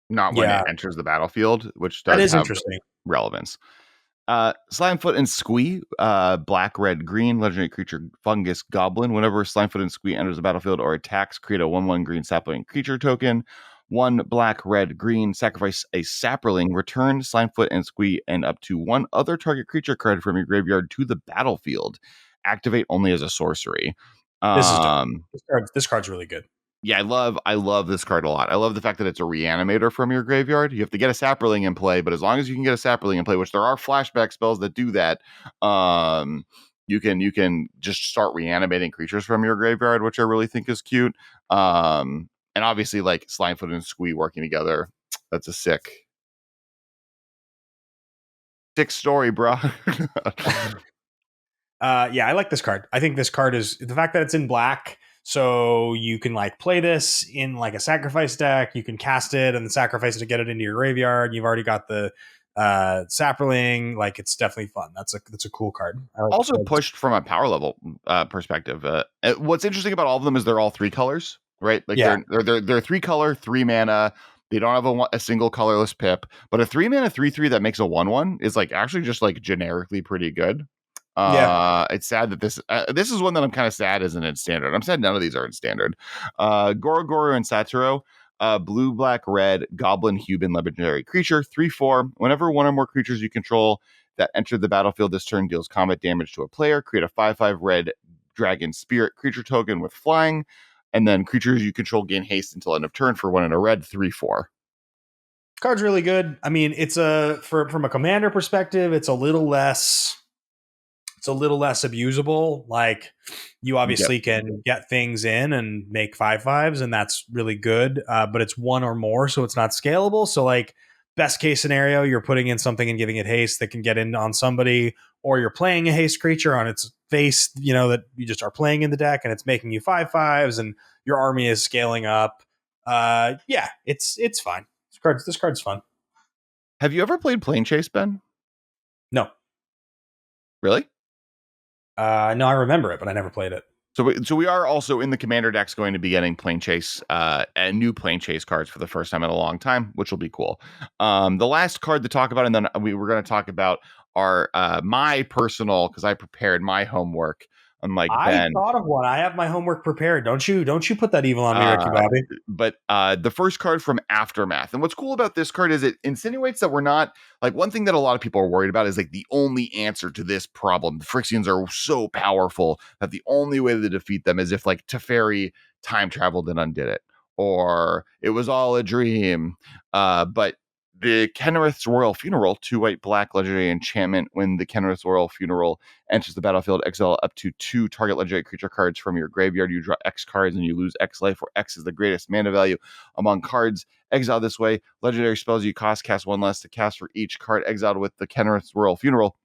not when it enters the battlefield, which does have interesting relevance. Slimefoot and Squee, black, red, green, legendary creature, fungus, goblin. Whenever Slimefoot and Squee enters the battlefield or attacks, create a 1/1 green sapling creature token. 1 black, red, green, sacrifice a sapling, return Slimefoot and Squee and up to 1 other target creature card from your graveyard to the battlefield. Activate only as a sorcery. This card's really good. Yeah, I love this card a lot. I love the fact that it's a reanimator from your graveyard. You have to get a sapling in play, but as long as you can get a sapling in play, which there are flashback spells that do that, you can just start reanimating creatures from your graveyard, which I really think is cute. And obviously, like Slimefoot and Squee working together, that's a sick story, bro. Yeah, I like this card. I think this card is the fact that it's in black. So you can like play this in like a sacrifice deck. You can cast it and then sacrifice it to get it into your graveyard. You've already got the sapling. Like it's definitely fun. That's a cool card. Also pushed from a power level perspective. What's interesting about all of them is they're all 3 colors, right? Like they're 3 color, 3 mana. They don't have a single colorless pip, but a 3 mana 3/3 that makes a 1/1 is like actually just like generically pretty good. It's sad that this is one that I'm kind of sad isn't in standard. I'm sad none of these are in standard. Goro and Satoru, blue, black, red, goblin, human, legendary creature, 3/4. Whenever 1 or more creatures you control that enter the battlefield this turn deals combat damage to a player, create a 5/5 red dragon spirit creature token with flying, and then creatures you control gain haste until end of turn for 1 and a red, 3/4. Card's really good. I mean, it's from a commander perspective, it's a little less abusable. Like you obviously can get things in and make 5/5s, and that's really good. But it's 1 or more, so it's not scalable. So like best case scenario, you're putting in something and giving it haste that can get in on somebody, or you're playing a haste creature on its face, that you just are playing in the deck and it's making you 5/5s and your army is scaling up. Yeah, it's fine. This card's fun. Have you ever played Plane Chase, Ben? No. Really? No, I remember it, but I never played it. So we are also in the commander decks going to be getting Plane Chase and new Plane Chase cards for the first time in a long time, which will be cool. The last card to talk about, and then we were going to talk about our my personal, because I prepared my homework. Unlike Ben, I thought of one. I have my homework prepared. Don't you put that evil on me, Ricky Bobby. But the first card from Aftermath. And what's cool about this card is it insinuates that we're not, like, one thing that a lot of people are worried about is like the only answer to this problem. The Phyrexians are so powerful that the only way to defeat them is if like Teferi time traveled and undid it, or it was all a dream. But the Kenrith's Royal Funeral, 2 white, black legendary enchantment. When the Kenrith's Royal Funeral enters the battlefield, exile up to 2 target legendary creature cards from your graveyard. You draw X cards and you lose X life, where X is the greatest mana value among cards exiled this way. Legendary spells you cast 1 less to cast for each card exiled with the Kenrith's Royal Funeral.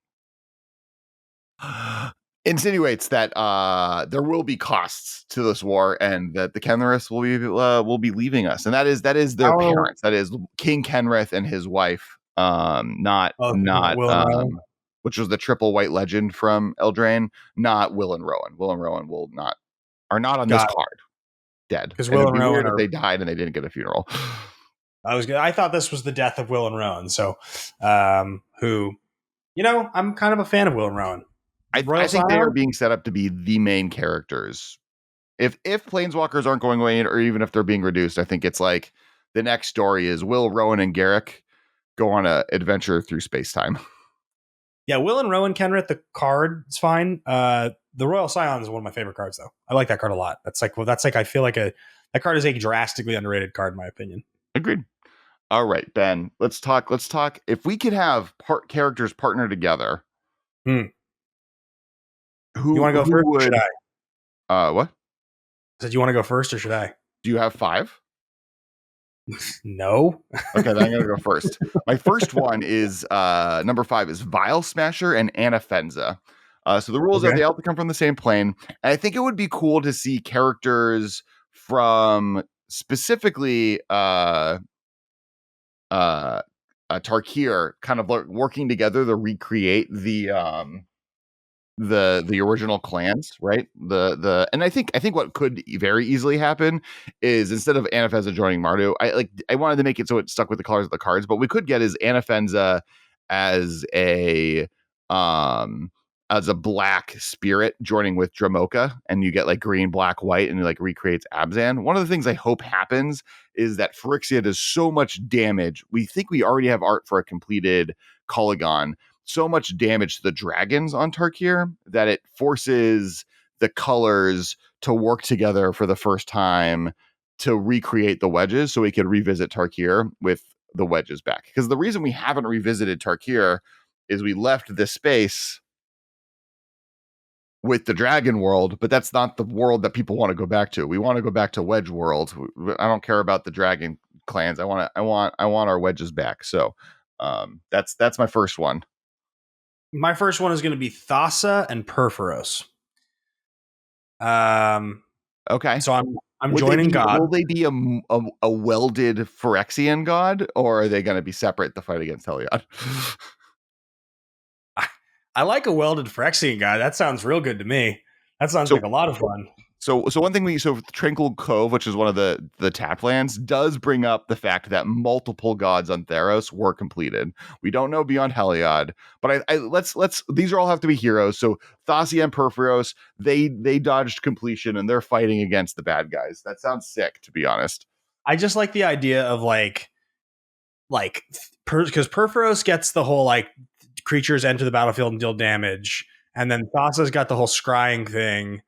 Insinuates that there will be costs to this war, and that the Kenriths will be leaving us, and that is their parents. That is King Kenrith and his wife, not Will and Rowan. which was the triple white legend from Eldraine, not Will and Rowan. Will and Rowan are not on this card. Dead, because Will and Rowan weird if they died and they didn't get a funeral. I thought this was the death of Will and Rowan. So, who, I'm kind of a fan of Will and Rowan. I think they are being set up to be the main characters. If planeswalkers aren't going away, or even if they're being reduced, I think it's like the next story is Will, Rowan, and Garrick go on an adventure through space-time. Yeah, Will and Rowan Kenrith, the card is fine. The Royal Scion is one of my favorite cards, though. I like that card a lot. I feel like that card is a drastically underrated card, in my opinion. Agreed. All right, Ben, let's talk. If we could have characters partner together. Who you want to go first? Or should I? What? Said you want to go first, or should I? Do you have 5? No. Okay, then I'm gonna go first. My first one is number 5 is Vile Smasher and Anafenza. So the rules are they all come from the same plane, and I think it would be cool to see characters from specifically Tarkir kind of working together to recreate the original clans, right? And I think what could very easily happen is, instead of Anafenza joining Mardu, I wanted to make it so it stuck with the colors of the cards, but we could get is Anafenza as a black spirit joining with Dramoka, and you get like green, black, white, and it like recreates Abzan. One of the things I hope happens is that Phyrexia does so much damage. We think we already have art for a completed Kolaghan. So much damage to the dragons on Tarkir that it forces the colors to work together for the first time to recreate the wedges, so we could revisit Tarkir with the wedges back. Because the reason we haven't revisited Tarkir is we left this space with the dragon world, but that's not the world that people want to go back to. We want to go back to Wedge world. I don't care about the dragon clans. I want our wedges back. So that's my first one. My first one is going to be Thassa and Perforos. Okay. So I'm joining God. Will they be a welded Phyrexian god, or are they going to be separate to fight against Heliod? I like a welded Phyrexian god. That sounds real good to me. That sounds like a lot of fun. So one thing Tranquil Cove, which is one of the tap lands, does bring up the fact that multiple gods on Theros were completed. We don't know beyond Heliod, but let's these all have to be heroes. So Thassia and Perforos, they dodged completion and they're fighting against the bad guys. That sounds sick, to be honest. I just like the idea of because Perforos gets the whole creatures enter the battlefield and deal damage, and then Thassa's got the whole scrying thing.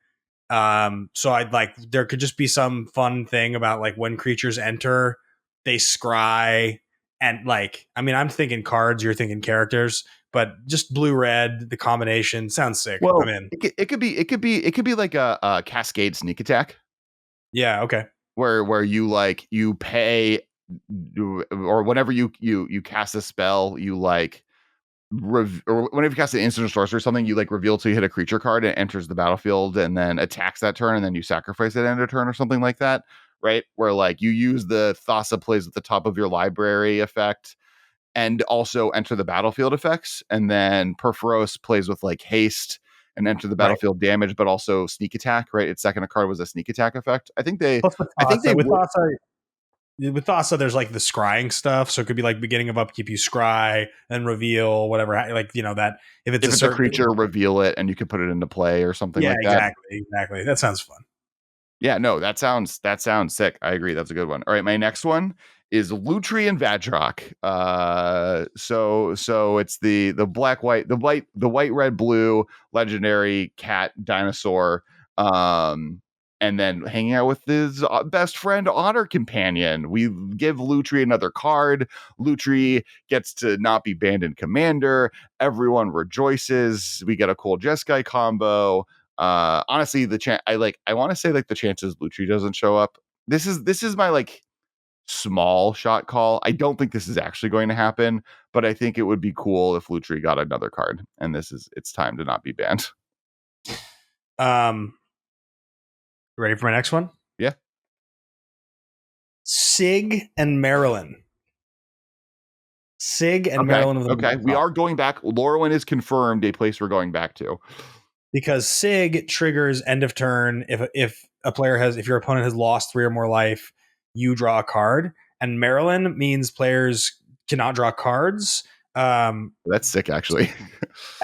So there could just be some fun thing about when creatures enter, they scry, and I'm thinking cards, you're thinking characters, but just blue red, the combination sounds sick. Well, I'm in. It could be like a Cascade Sneak Attack. Yeah. Okay. Where you pay, or whenever you cast a spell, you or whenever you cast an instant or sorcery or something, you reveal till you hit a creature card and it enters the battlefield and then attacks that turn, and then you sacrifice it at end of turn or something like that, right? Where you use the Thassa plays at the top of your library effect and also enter the battlefield effects, and then Perforos plays with haste and enter the battlefield damage, but also sneak attack, right? Its second card was a sneak attack effect. With Thassa, there's the scrying stuff, so it could be beginning of upkeep, you scry, then reveal, whatever. That if it's a creature, reveal it, and you can put it into play or something like that. Exactly. That sounds fun. Yeah, no, that sounds sick. I agree. That's a good one. All right, my next one is Lutri and Vadrok. So it's the black white, the white red blue legendary cat dinosaur. And and then hanging out with his best friend, Honor Companion. We give Lutri another card. Lutri gets to not be banned in Commander. Everyone rejoices. We get a cool Jeskai combo. Honestly, I want to say like the chances Lutri doesn't show up. This is my like small shot call. I don't think this is actually going to happen, but I think it would be cool if Lutri got another card. And it's time to not be banned. Ready for my next one? Yeah. Sig and Marilyn. Sig and Marilyn. Okay, we are going back. Lorwyn is confirmed a place we're going back to. Because Sig triggers end of turn if your opponent has lost 3 or more life, you draw a card. And Marilyn means players cannot draw cards. That's sick, actually.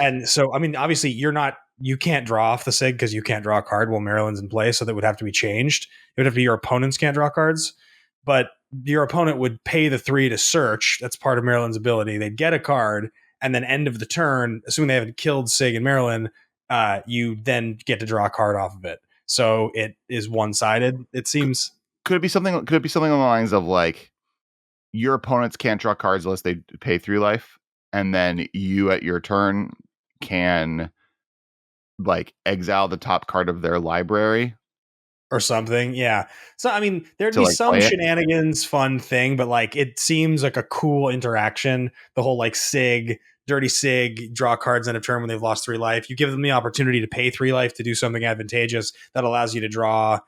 And so, I mean, obviously, you can't draw off the Sig because you can't draw a card while Marilyn's in play, so that would have to be changed. It would have to be your opponents can't draw cards, but your opponent would pay the 3 to search. That's part of Marilyn's ability. They'd get a card, and then end of the turn, assuming they haven't killed Sig and Marilyn, you then get to draw a card off of it. So it is one-sided, it seems. Could it be something along the lines of like your opponents can't draw cards unless they pay 3 life, and then you at your turn can like exile the top card of their library or something. Yeah. So I mean, there'd be like some shenanigans fun thing, but like it seems like a cool interaction. The whole like dirty Sig, draw cards end of turn when they've lost 3 life. You give them the opportunity to pay 3 life to do something advantageous that allows you to draw.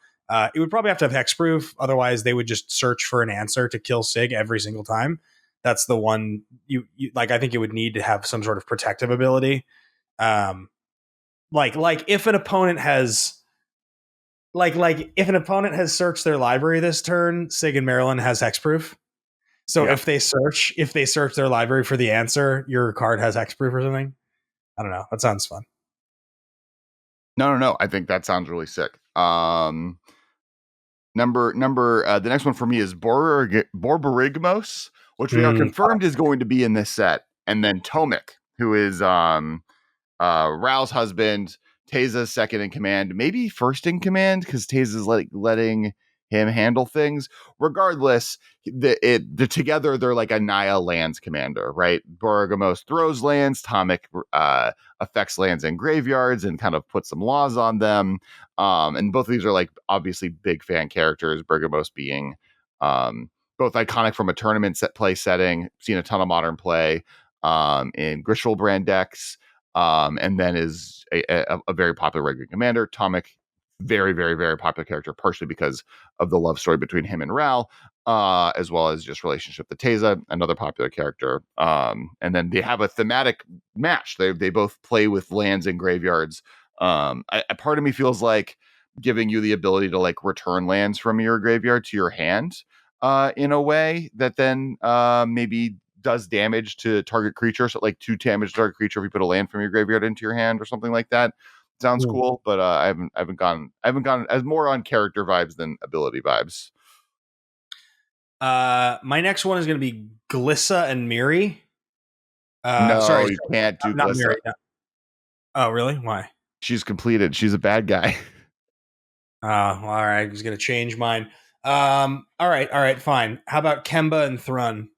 It would probably have to have hexproof. Otherwise, they would just search for an answer to kill Sig every single time. That's the one you like. I think it would need to have some sort of protective ability. Like if an opponent has if an opponent has searched their library this turn, Sig and Marilyn has hexproof. So if they search their library for the answer, your card has hexproof or something. I don't know. That sounds fun. No. I think that sounds really sick. The next one for me is Borborygmos, which we are confirmed is going to be in this set, and then Tomik, who is Rao's husband, Taza's second in command, maybe first in command because Taza's letting him handle things. Regardless, together they're like a Naya lands commander, right? Borborygmos throws lands, Tomik affects lands in graveyards and kind of puts some laws on them. And both of these are like obviously big fan characters. Borborygmos being both iconic from a tournament play setting, seen a ton of modern play in Griselbrand decks. And then is a very popular regular commander. Tomik, very, very, very popular character, partially because of the love story between him and Rao, as well as just relationship to Taza, another popular character. And then they have a thematic match. They both play with lands and graveyards. A part of me feels like giving you the ability to like return lands from your graveyard to your hand in a way that then maybe does damage to target creature, so like 2 damage to target creature if you put a land from your graveyard into your hand or something like that. Sounds cool, but I haven't gone as more on character vibes than ability vibes. My next one is going to be Glissa and Miri. No, you can't do not Glissa. Miri. No. Oh, really? Why? She's completed. She's a bad guy. All right. I was going to change mine. All right, fine. How about Kemba and Thrun?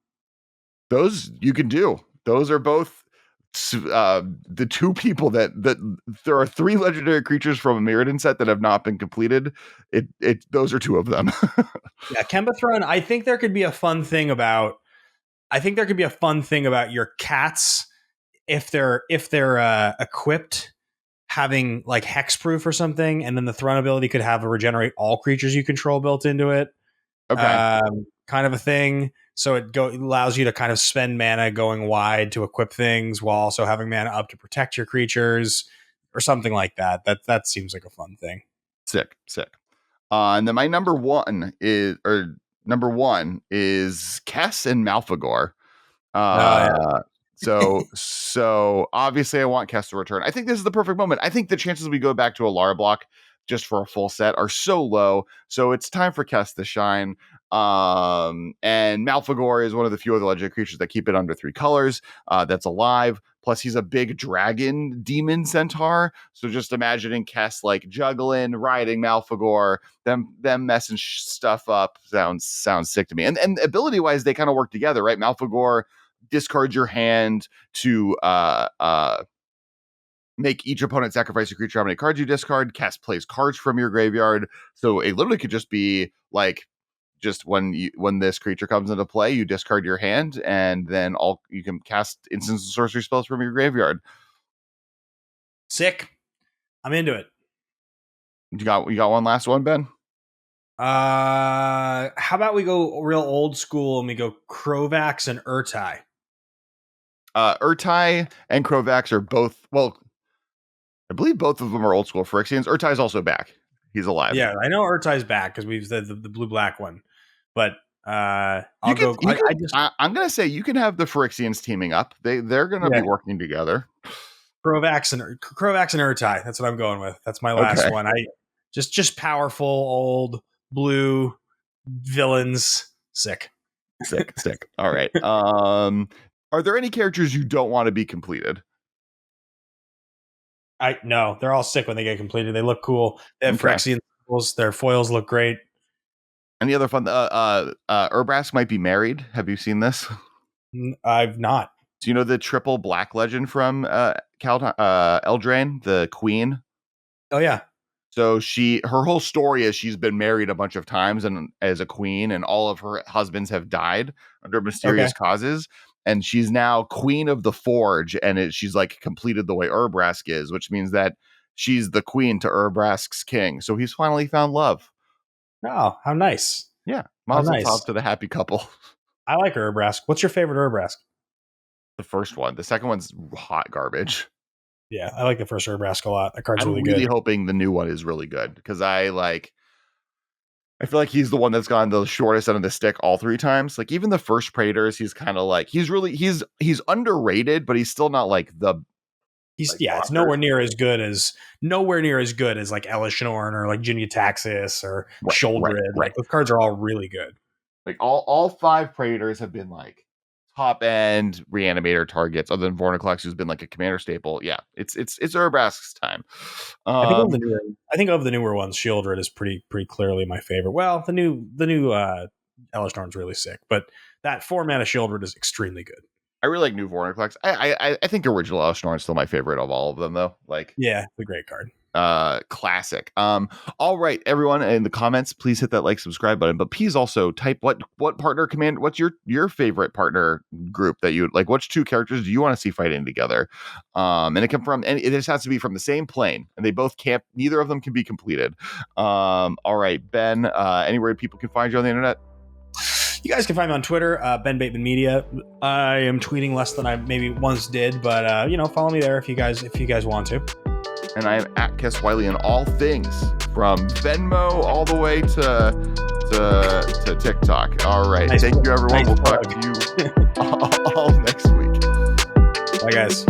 Those you can do. Those are both the 2 people that there are 3 legendary creatures from a Mirrodin set that have not been completed. Those are 2 of them. Yeah, Kemba Thrun. I think there could be a fun thing about your cats if they're equipped having like hexproof or something, and then the Thrun ability could have a regenerate all creatures you control built into it. Okay. Kind of a thing. So it allows you to kind of spend mana going wide to equip things while also having mana up to protect your creatures or something like that. That seems like a fun thing. Sick. And then my number one is Kess and Malfagor. So obviously I want Kess to return. I think this is the perfect moment. I think the chances we go back to a Lara block just for a full set are so low. So it's time for Kess to shine. And Malfagor is one of the few other legendary creatures that keep it under 3 colors. That's alive. Plus, he's a big dragon demon centaur. So just imagining Kess like juggling, riding Malfagor, them messing stuff up sounds sick to me. And ability wise, they kind of work together, right? Malfagor discards your hand to make each opponent sacrifice a creature how many cards you discard. Kess plays cards from your graveyard. So it literally could just be like, just when this creature comes into play, you discard your hand, and then you can cast instants and sorcery spells from your graveyard. Sick. I'm into it. You got one last one, Ben? How about we go real old school and we go Krovax and Urtai? Urtai and Krovax are both, well, I believe both of them are old school Phyrexians. Urtai's also back. He's alive. Yeah, I know Urtai's back because we've said the blue-black one. But I'm going to say you can have the Phyrexians teaming up. They're going to be working together. Krovax and Urtai. That's what I'm going with. That's my last one. Just powerful old blue villains. Sick. All right. Are there any characters you don't want to be completed? No, they're all sick when they get completed. They look cool. They have Phyrexian symbols. Their foils look great. Any other fun? Urbrask might be married. Have you seen this? I've not. Do you know the triple black legend from Eldraine, the queen? Oh yeah. So her whole story is she's been married a bunch of times and as a queen, and all of her husbands have died under mysterious causes. And she's now queen of the Forge, and she's like completed the way Urbrask is, which means that she's the queen to Urbrask's king. So he's finally found love. Oh, how nice. Yeah. Mazel tov to the happy couple. I like Urbrask. What's your favorite Urbrask? The first one. The second one's hot garbage. Yeah, I like the first Urbrask a lot. That card's really good. I'm really hoping the new one is really good because I feel like he's the one that's gone the shortest end of the stick all three times. Like even the first Praetors, he's kind of like he's underrated, but he's still not like the. It's nowhere near as good as like Elishnorn or like Jin-Taxis or Sholdred. Right. Like those cards are all really good. Like all five Praetors have been like top end reanimator targets, other than Vornaclex, who's been like a commander staple. Yeah, it's Urbrask's time. I think of the newer ones, Shieldred is pretty clearly my favorite. Well, the new Elishnorn's really sick, but that 4-mana Shieldred is extremely good. I really like new Vornaclex. I think original Elishnorn is still my favorite of all of them, though. Like, yeah, it's a great card. Classic. All right, everyone in the comments, please hit that like, subscribe button, but please also type what partner command, what's your favorite partner group that you like, which two characters do you want to see fighting together? And it just has to be from the same plane, and they both neither of them can be completed. All right, Ben, anywhere people can find you on the internet? You guys can find me on Twitter, Ben Bateman Media. I am tweeting less than I maybe once did, but follow me there if you guys want to. And I am at Kess Wiley in all things, from Venmo all the way to TikTok. All right. Thank you, everyone. We'll talk to you all next week. Bye, guys.